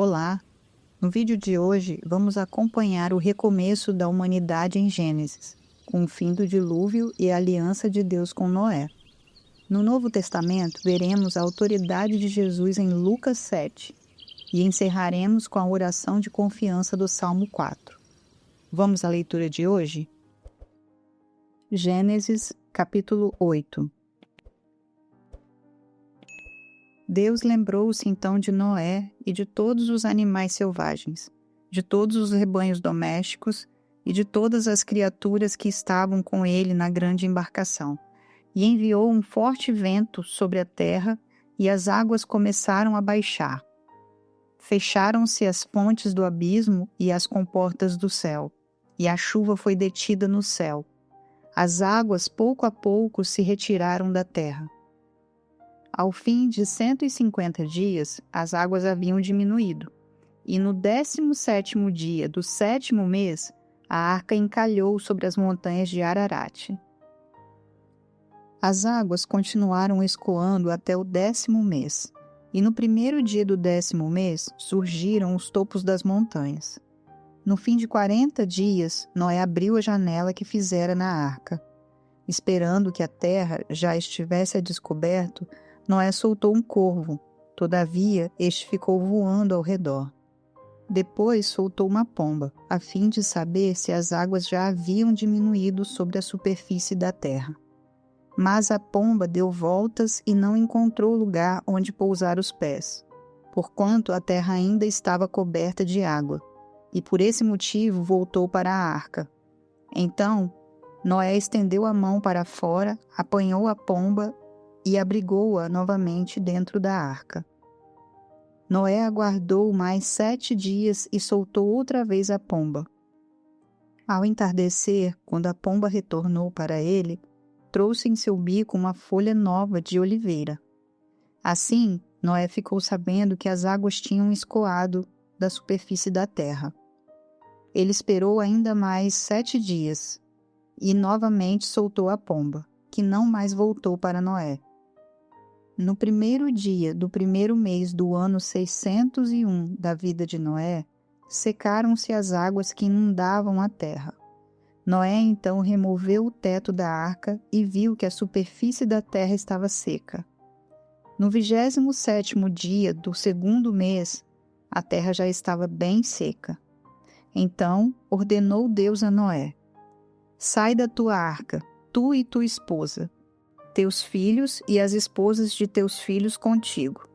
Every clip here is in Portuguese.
Olá! No vídeo de hoje, vamos acompanhar o recomeço da humanidade em Gênesis, com o fim do dilúvio e a aliança de Deus com Noé. No Novo Testamento, veremos a autoridade de Jesus em Lucas 7 e encerraremos com a oração de confiança do Salmo 4. Vamos à leitura de hoje? Gênesis, capítulo 8. Deus lembrou-se então de Noé e de todos os animais selvagens, de todos os rebanhos domésticos e de todas as criaturas que estavam com ele na grande embarcação, e enviou um forte vento sobre a terra, e as águas começaram a baixar. Fecharam-se as fontes do abismo e as comportas do céu, e a chuva foi detida no céu. As águas pouco a pouco se retiraram da terra. Ao fim de 150 dias, as águas haviam diminuído, e no 17º dia do 7º mês, a arca encalhou sobre as montanhas de Ararat. As águas continuaram escoando até o 10º mês, e no 1º dia do 10º mês surgiram os topos das montanhas. No fim de 40 dias, Noé abriu a janela que fizera na arca. Esperando que a terra já estivesse a descoberto, Noé soltou um corvo, todavia este ficou voando ao redor. Depois soltou uma pomba, a fim de saber se as águas já haviam diminuído sobre a superfície da terra. Mas a pomba deu voltas e não encontrou lugar onde pousar os pés, porquanto a terra ainda estava coberta de água, e por esse motivo voltou para a arca. Então, Noé estendeu a mão para fora, apanhou a pomba e abrigou-a novamente dentro da arca. Noé aguardou mais 7 dias e soltou outra vez a pomba. Ao entardecer, quando a pomba retornou para ele, trouxe em seu bico uma folha nova de oliveira. Assim, Noé ficou sabendo que as águas tinham escoado da superfície da terra. Ele esperou ainda mais 7 dias e novamente soltou a pomba, que não mais voltou para Noé. No 1º dia do 1º mês do ano 601 da vida de Noé, secaram-se as águas que inundavam a terra. Noé então removeu o teto da arca e viu que a superfície da terra estava seca. No 27º dia do 2º mês, a terra já estava bem seca. Então ordenou Deus a Noé: sai da tua arca, tu e tua esposa, teus filhos e as esposas de teus filhos contigo,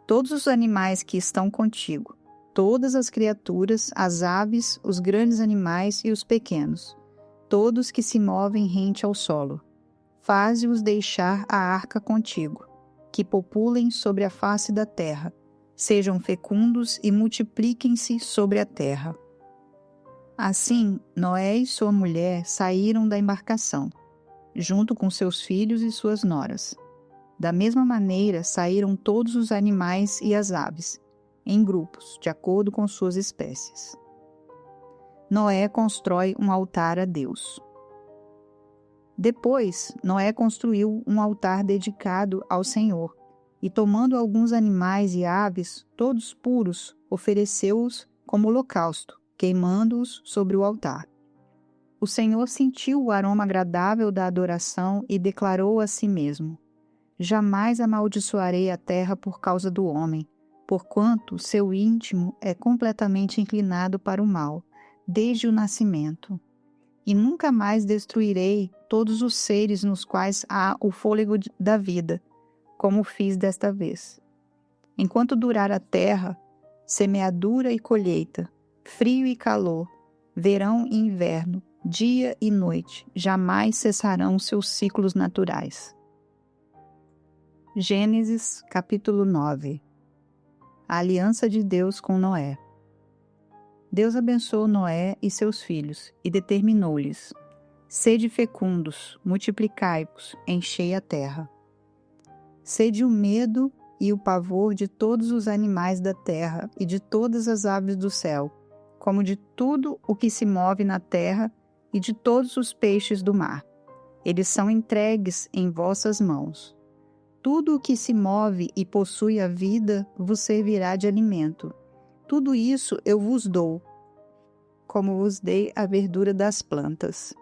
todos os animais que estão contigo, todas as criaturas, as aves, os grandes animais e os pequenos, todos que se movem rente ao solo. Faze-os deixar a arca contigo, que populem sobre a face da terra, sejam fecundos e multipliquem-se sobre a terra. Assim, Noé e sua mulher saíram da embarcação, junto com seus filhos e suas noras. Da mesma maneira, saíram todos os animais e as aves, em grupos, de acordo com suas espécies. Noé constrói um altar a Deus. Depois, Noé construiu um altar dedicado ao Senhor, e tomando alguns animais e aves, todos puros, ofereceu-os como holocausto, queimando-os sobre o altar. O Senhor sentiu o aroma agradável da adoração e declarou a si mesmo: jamais amaldiçoarei a terra por causa do homem, porquanto seu íntimo é completamente inclinado para o mal, desde o nascimento. E nunca mais destruirei todos os seres nos quais há o fôlego da vida, como fiz desta vez. Enquanto durar a terra, semeadura e colheita, frio e calor, verão e inverno, dia e noite, jamais cessarão seus ciclos naturais. Gênesis, capítulo 9. A aliança de Deus com Noé. Deus abençoou Noé e seus filhos e determinou-lhes: sede fecundos, multiplicai-vos, enchei a terra. Sede o medo e o pavor de todos os animais da terra e de todas as aves do céu, como de tudo o que se move na terra e de todos os peixes do mar. Eles são entregues em vossas mãos. Tudo o que se move e possui a vida vos servirá de alimento. Tudo isso eu vos dou, como vos dei a verdura das plantas.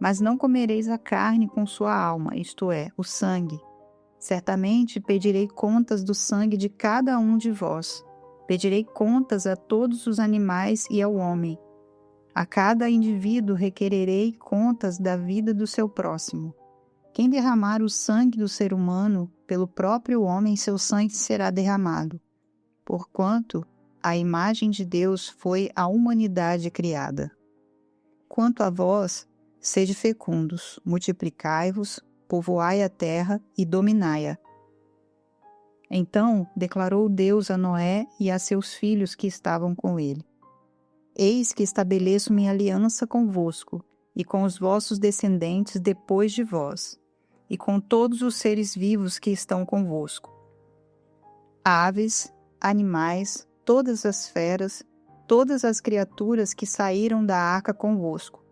Mas não comereis a carne com sua alma, isto é, o sangue. Certamente pedirei contas do sangue de cada um de vós. Pedirei contas a todos os animais e ao homem. A cada indivíduo requererei contas da vida do seu próximo. Quem derramar o sangue do ser humano, pelo próprio homem seu sangue será derramado. Porquanto a imagem de Deus foi a humanidade criada. Quanto a vós, sede fecundos, multiplicai-vos, povoai a terra e dominai-a. Então declarou Deus a Noé e a seus filhos que estavam com ele: Eis que estabeleço minha aliança convosco e com os vossos descendentes depois de vós, e com todos os seres vivos que estão convosco. Aves, animais, todas as feras, todas as criaturas que saíram da arca convosco,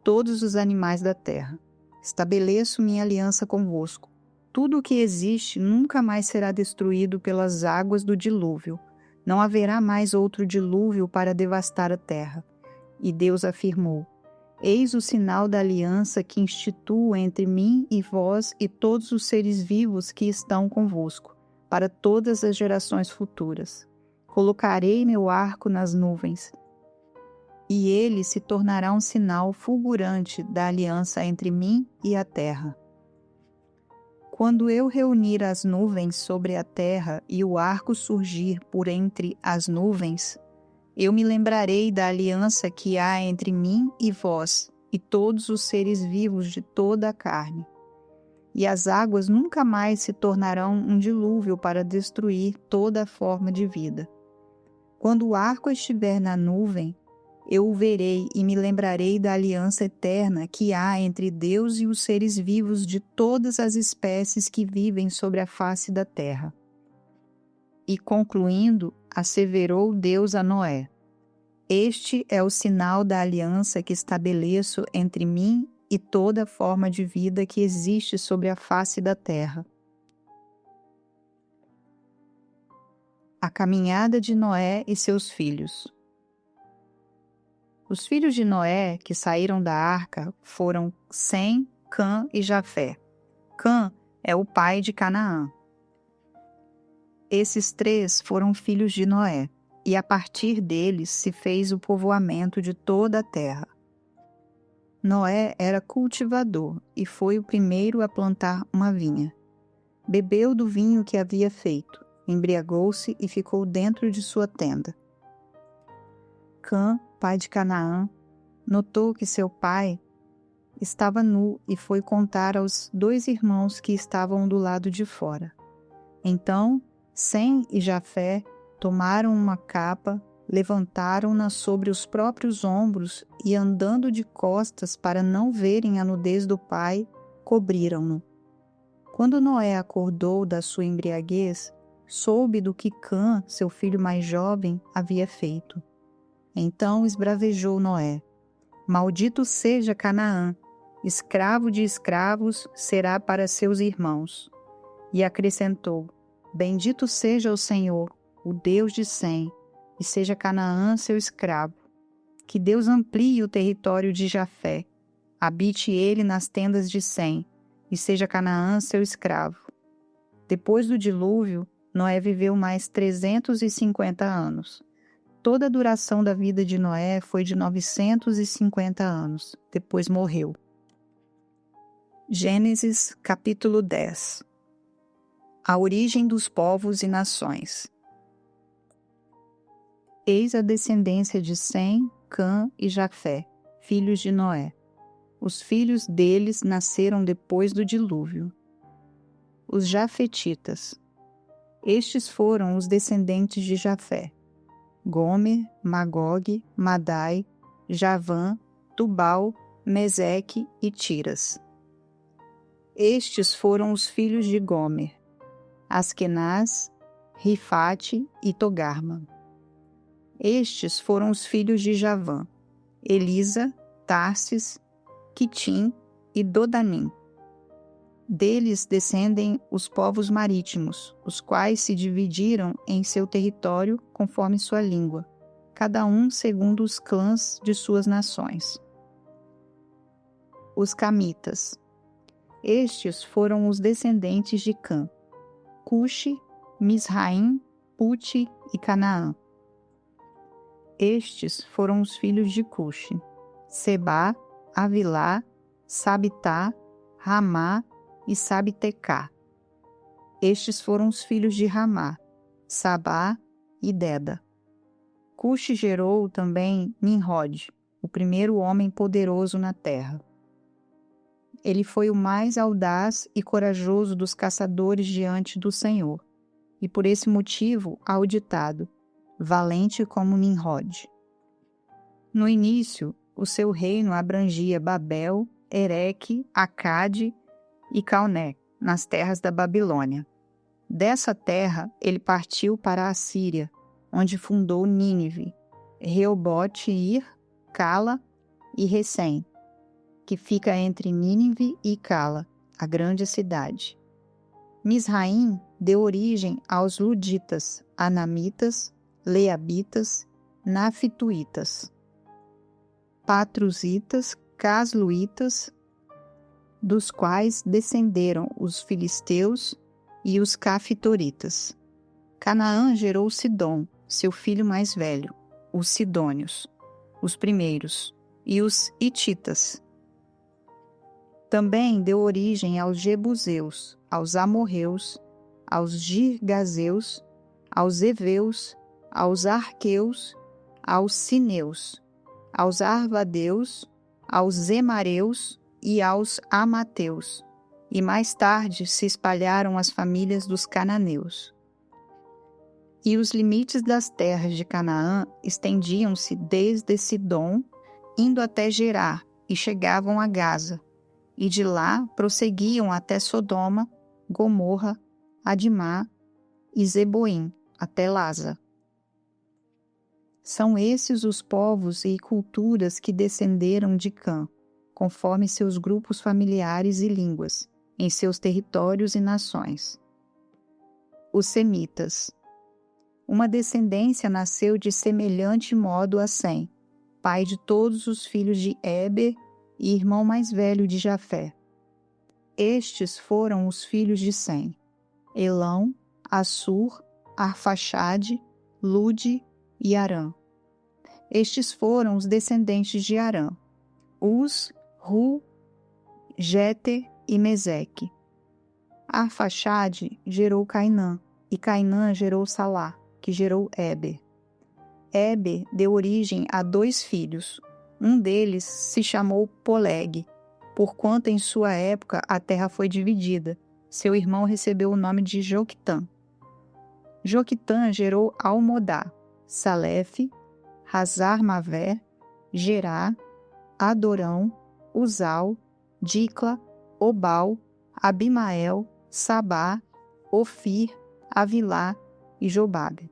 todos os animais da terra. Estabeleço minha aliança convosco. Tudo o que existe nunca mais será destruído pelas águas do dilúvio. Não haverá mais outro dilúvio para devastar a terra. E Deus afirmou: Eis o sinal da aliança que instituo entre mim e vós e todos os seres vivos que estão convosco, para todas as gerações futuras. Colocarei meu arco nas nuvens, e ele se tornará um sinal fulgurante da aliança entre mim e a terra. Quando eu reunir as nuvens sobre a terra e o arco surgir por entre as nuvens, eu me lembrarei da aliança que há entre mim e vós e todos os seres vivos de toda a carne. E as águas nunca mais se tornarão um dilúvio para destruir toda a forma de vida. Quando o arco estiver na nuvem, eu o verei e me lembrarei da aliança eterna que há entre Deus e os seres vivos de todas as espécies que vivem sobre a face da terra. E concluindo, asseverou Deus a Noé: Este é o sinal da aliança que estabeleço entre mim e toda forma de vida que existe sobre a face da terra. A caminhada de Noé e seus filhos. Os filhos de Noé que saíram da arca foram Sem, Cã e Jafé. Cã é o pai de Canaã. Esses três foram filhos de Noé, e a partir deles se fez o povoamento de toda a terra. Noé era cultivador e foi o primeiro a plantar uma vinha. Bebeu do vinho que havia feito, embriagou-se e ficou dentro de sua tenda. Cã, pai de Canaã, notou que seu pai estava nu e foi contar aos 2 irmãos que estavam do lado de fora. Então, Sem e Jafé tomaram uma capa, levantaram-na sobre os próprios ombros e, andando de costas para não verem a nudez do pai, cobriram-no. Quando Noé acordou da sua embriaguez, soube do que Cã, seu filho mais jovem, havia feito. Então esbravejou Noé: Maldito seja Canaã, escravo de escravos será para seus irmãos. E acrescentou: Bendito seja o Senhor, o Deus de Sem, e seja Canaã seu escravo. Que Deus amplie o território de Jafé, habite ele nas tendas de Sem, e seja Canaã seu escravo. Depois do dilúvio, Noé viveu mais 350 anos. Toda a duração da vida de Noé foi de 950 anos. Depois morreu. Gênesis, capítulo 10. A origem dos povos e nações. Eis a descendência de Sem, Cã e Jafé, filhos de Noé. Os filhos deles nasceram depois do dilúvio. Os Jafetitas. Estes foram os descendentes de Jafé: Gomer, Magog, Madai, Javã, Tubal, Meseque e Tiras. Estes foram os filhos de Gomer: Askenaz, Rifate e Togarma. Estes foram os filhos de Javã: Elisa, Tarsis, Quitim e Dodanim. Deles descendem os povos marítimos, os quais se dividiram em seu território conforme sua língua, cada um segundo os clãs de suas nações. Os camitas. Estes foram os descendentes de Cã: Cuxi, Misraim, Puti e Canaã. Estes foram os filhos de Cuxi: Sebá, Avilá, Sabitá, Ramá e Sabtecá. Estes foram os filhos de Ramá: Sabá e Deda. Cuxi gerou também Nimrod, o primeiro homem poderoso na terra. Ele foi o mais audaz e corajoso dos caçadores diante do Senhor, e por esse motivo há o ditado: valente como Nimrod. No início, o seu reino abrangia Babel, Ereque, Acade e Calné, nas terras da Babilônia. Dessa terra, ele partiu para a Síria, onde fundou Nínive, Reobote-ir, Cala e Recém, que fica entre Nínive e Cala, a grande cidade. Misraim deu origem aos Luditas, Anamitas, Leabitas, Naftuítas, Patrusitas, Casluítas, dos quais descenderam os filisteus e os Cafitoritas. Canaã gerou Sidom, seu filho mais velho, os Sidônios, os primeiros, e os Hititas. Também deu origem aos Jebuseus, aos Amorreus, aos Girgazeus, aos Eveus, aos Arqueus, aos Sineus, aos Arvadeus, aos Emareus e aos Amateus, e mais tarde se espalharam as famílias dos cananeus. E os limites das terras de Canaã estendiam-se desde Sidom, indo até Gerar, e chegavam a Gaza, e de lá prosseguiam até Sodoma, Gomorra, Adimá e Zeboim, até Lasa. São esses os povos e culturas que descenderam de Cã, conforme seus grupos familiares e línguas, em seus territórios e nações. Os semitas. Uma descendência nasceu de semelhante modo a Sem, pai de todos os filhos de Éber e irmão mais velho de Jafé. Estes foram os filhos de Sem: Elão, Assur, Arfaxade, Lude e Arã. Estes foram os descendentes de Arã: Uz, Ru, Jeter e Meseque. Arfaxade gerou Cainã, e Cainã gerou Salá, que gerou Éber. Éber deu origem a 2 filhos. Um deles se chamou Poleg, porquanto em sua época a terra foi dividida. Seu irmão recebeu o nome de Joquitã. Joquitã gerou Almodá, Salefe, Hazar-Mavé, Gerá, Adorão, Uzal, Dicla, Obal, Abimael, Sabá, Ofir, Avilá e Jobabe.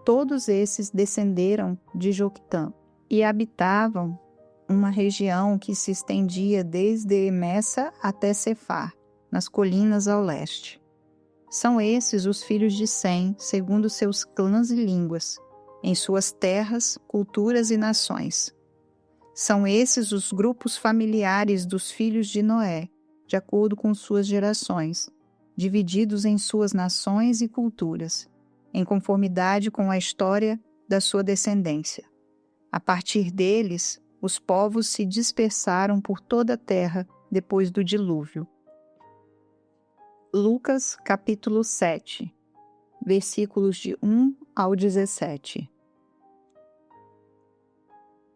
Todos esses descenderam de Joquitã e habitavam uma região que se estendia desde Messa até Cefar, nas colinas ao leste. São esses os filhos de Sem, segundo seus clãs e línguas, em suas terras, culturas e nações. São esses os grupos familiares dos filhos de Noé, de acordo com suas gerações, divididos em suas nações e culturas, em conformidade com a história da sua descendência. A partir deles, os povos se dispersaram por toda a terra depois do dilúvio. Lucas, capítulo 7, versículos de 1 ao 17.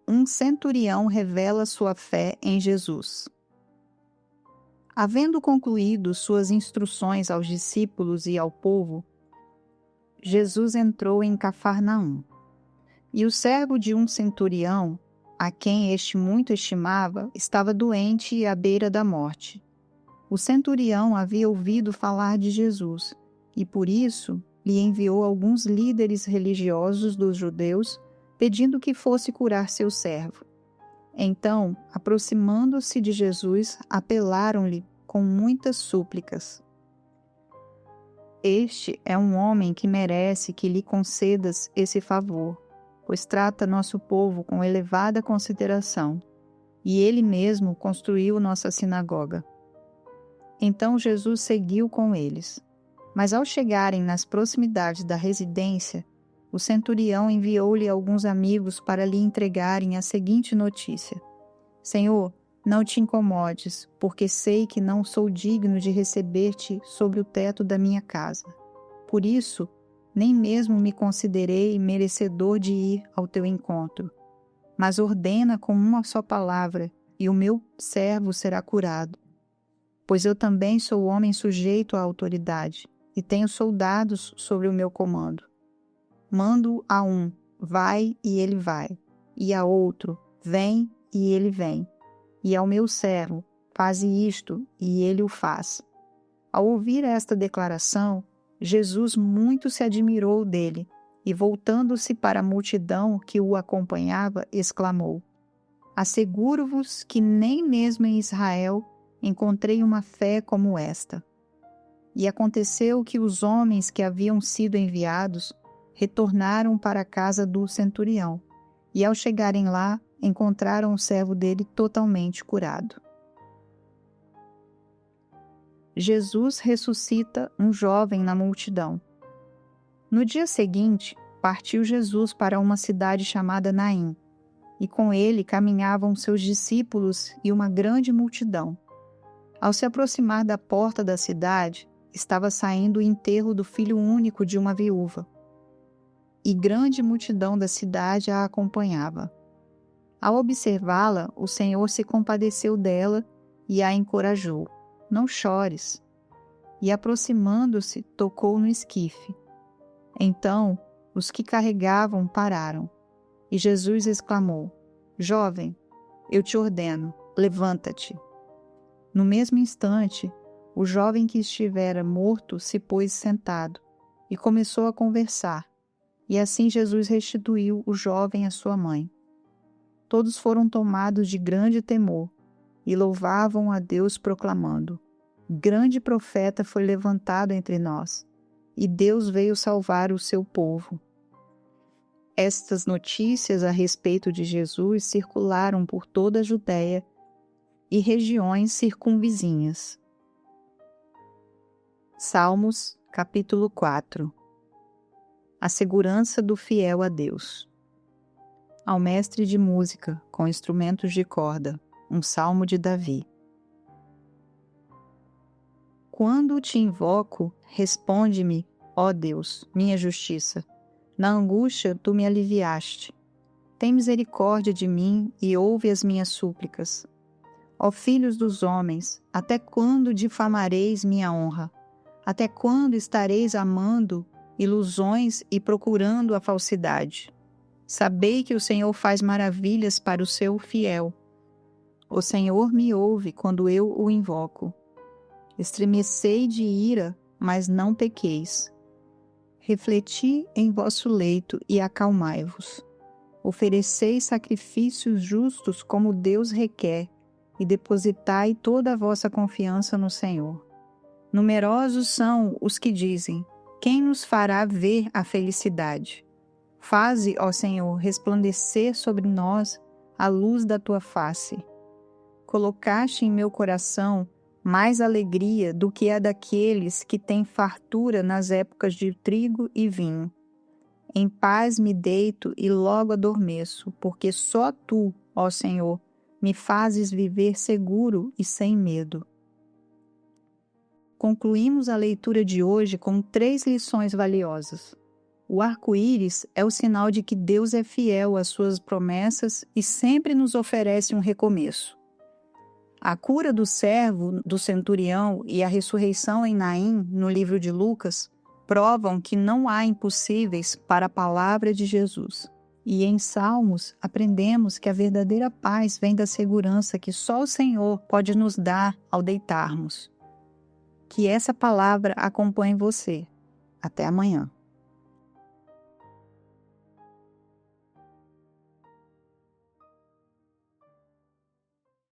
Um centurião revela sua fé em Jesus. Havendo concluído suas instruções aos discípulos e ao povo, Jesus entrou em Cafarnaum. E o servo de um centurião, a quem este muito estimava, estava doente e à beira da morte. O centurião havia ouvido falar de Jesus, e por isso lhe enviou alguns líderes religiosos dos judeus, pedindo que fosse curar seu servo. Então, aproximando-se de Jesus, apelaram-lhe com muitas súplicas. Este é um homem que merece que lhe concedas esse favor, pois trata nosso povo com elevada consideração, e ele mesmo construiu nossa sinagoga. Então Jesus seguiu com eles. Mas ao chegarem nas proximidades da residência, o centurião enviou-lhe alguns amigos para lhe entregarem a seguinte notícia: Senhor, não te incomodes, porque sei que não sou digno de receber-te sobre o teto da minha casa. Por isso, nem mesmo me considerei merecedor de ir ao teu encontro. Mas ordena com uma só palavra, e o meu servo será curado. Pois eu também sou homem sujeito à autoridade, e tenho soldados sobre o meu comando. Mando a um, vai, e ele vai, e a outro, vem, e ele vem. E ao meu servo, faze isto, e ele o faz. Ao ouvir esta declaração, Jesus muito se admirou dele, e voltando-se para a multidão que o acompanhava, exclamou: Asseguro-vos que nem mesmo em Israel encontrei uma fé como esta. E aconteceu que os homens que haviam sido enviados retornaram para a casa do centurião, e ao chegarem lá, encontraram o servo dele totalmente curado. Jesus ressuscita um jovem na multidão. No dia seguinte, partiu Jesus para uma cidade chamada Naim, e com ele caminhavam seus discípulos e uma grande multidão. Ao se aproximar da porta da cidade, estava saindo o enterro do filho único de uma viúva, e grande multidão da cidade a acompanhava. Ao observá-la, o Senhor se compadeceu dela e a encorajou: Não chores. E aproximando-se, tocou no esquife. Então, os que carregavam pararam, e Jesus exclamou: Jovem, eu te ordeno, levanta-te. No mesmo instante, o jovem que estivera morto se pôs sentado e começou a conversar, e assim Jesus restituiu o jovem à sua mãe. Todos foram tomados de grande temor e louvavam a Deus proclamando: Grande profeta foi levantado entre nós, e Deus veio salvar o seu povo. Estas notícias a respeito de Jesus circularam por toda a Judéia e regiões circunvizinhas. Salmos, capítulo 4. A segurança do fiel a Deus. Ao mestre de música, com instrumentos de corda, um salmo de Davi. Quando te invoco, responde-me, ó Deus, minha justiça. Na angústia, tu me aliviaste. Tem misericórdia de mim e ouve as minhas súplicas. Ó filhos dos homens, até quando difamareis minha honra? Até quando estareis amando ilusões e procurando a falsidade? Sabei que o Senhor faz maravilhas para o seu fiel. O Senhor me ouve quando eu o invoco. Estremecei de ira, mas não pequeis. Refleti em vosso leito e acalmai-vos. Ofereceis sacrifícios justos como Deus requer, e depositai toda a vossa confiança no Senhor. Numerosos são os que dizem: Quem nos fará ver a felicidade? Faze, ó Senhor, resplandecer sobre nós a luz da tua face. Colocaste em meu coração mais alegria do que a daqueles que têm fartura nas épocas de trigo e vinho. Em paz me deito e logo adormeço, porque só tu, ó Senhor, me fazes viver seguro e sem medo. Concluímos a leitura de hoje com 3 lições valiosas. O arco-íris é o sinal de que Deus é fiel às suas promessas e sempre nos oferece um recomeço. A cura do servo, do centurião e a ressurreição em Naim, no livro de Lucas, provam que não há impossíveis para a palavra de Jesus. E em Salmos, aprendemos que a verdadeira paz vem da segurança que só o Senhor pode nos dar ao deitarmos. Que essa palavra acompanhe você. Até amanhã.